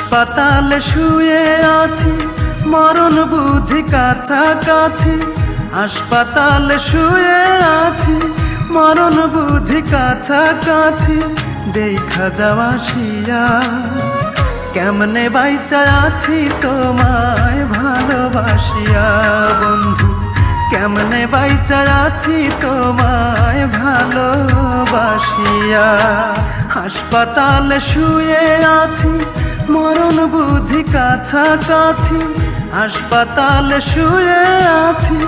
হাসপাতালে শুয়ে আছি, মরণ বুঝি কাছাকাছি। হাসপাতালে শুয়ে আছি, মরণ বুঝি কাছাকাছি। দেখা যাওয়া শিয়া কেমনে বাইচা আছি তোমায় ভালোবাসিয়া বন্ধু, কেমনে বাইচা আছি তোমায় ভালোবাসিয়া। হাসপাতালে শুয়ে আছি, মরণ বুঝি কাছাকাছি। হাসপাতালে শুয়ে আছি,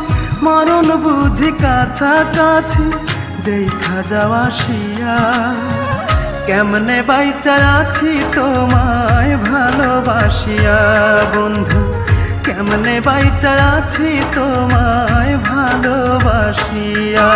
মরণ বুঝি কাছাকাছি। দেখা যাওয়া শিয়া কেমনে বাইচা আছি তোমায় ভালোবাসিয়া বন্ধু, কেমনে বাইচা আছি তোমায় ভালোবাসিয়া।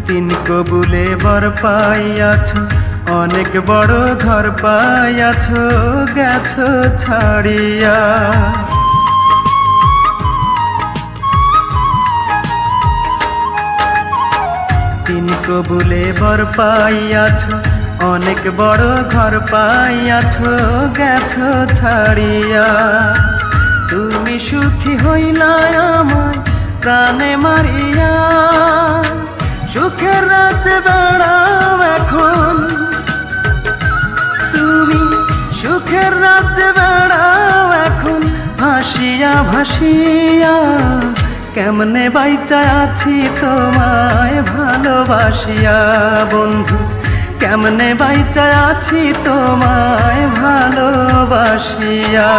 তিন কবুলে বর পাইয়াছ, অনেক বড় ঘর পাইয়াছ, গেছ ছাড়িয়া। তিন কবুলে বর পাইয়াছ, অনেক বড় ঘর পাইয়াছ, গেছ ছাড়িয়া। তুমি সুখী হইলা আমায় প্রাণে মারিয়া, সুখের রাতে বেড়াও এখন তুমি, সুখের রাতে বেড়াও এখন ভাসিয়া ভাসিয়া। কেমনে বাইচা আছি তোমায় ভালোবাসিয়া বন্ধু, কেমনে বাইচা আছি তোমায় ভালোবাসিয়া।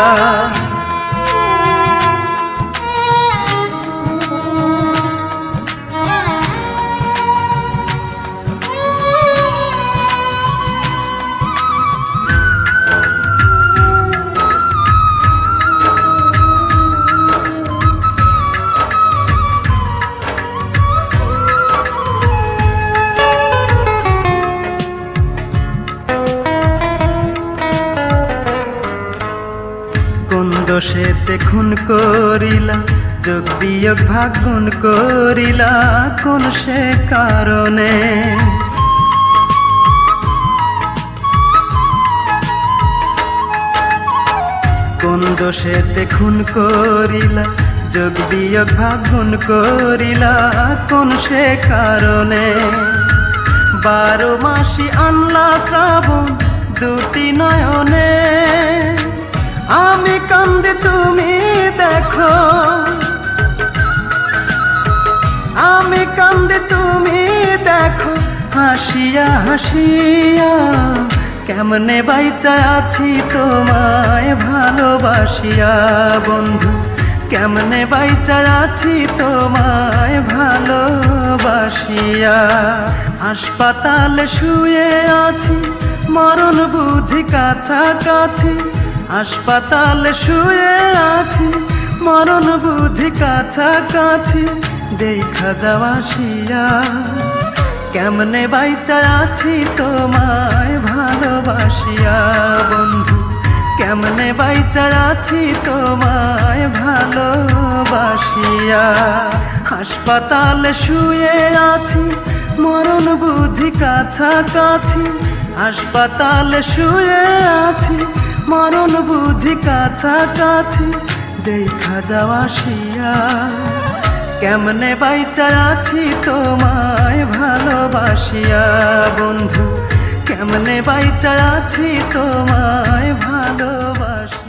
দোষেতে খুন করিলা, যোগ বিয়োগ ভাগ গুণ করিলা, কোন সে কারণে? কোন দোষেতে খুন করিলা, যোগ বিয়োগ ভাগ গুণ করিলা, কোন সে কারণে? 12 মাসি আনলা শ্রাবণ দুটি নয়নে, আমি কান্দে তুমি দেখো, আমি কান্দে তুমি দেখো, হাসিয়া হাসিয়া। কেমনে বাইচা আছি তোমায় ভালোবাসিয়া বন্ধু, কেমনে বাইচা আছি তোমায় ভালোবাসিয়া। হাসপাতালে শুয়ে আছি, মরণ বুঝি কাছাকাছি। হাসপাতালে শুয়ে আছি, মরণ বুঝি কাছাকাছি। দেখা যাওয়া শিয়া কেমনে বাইচা আছি তোমায় ভালোবাসিয়া বন্ধু, কেমনে বাইচা আছি তোমায় ভালোবাসিয়া। হাসপাতালে শুয়ে আছি, মরণ বুঝি কাছাকাছি। হাসপাতালে শুয়ে আছি, মরণ বুঝি কাছাকাছি। দেখা যাওয়া শিয়া কেমনে বাইচা আছি তোমায় ভালোবাসিয়া বন্ধু, কেমনে বাইচা আছি তোমায় ভালোবাসিয়া।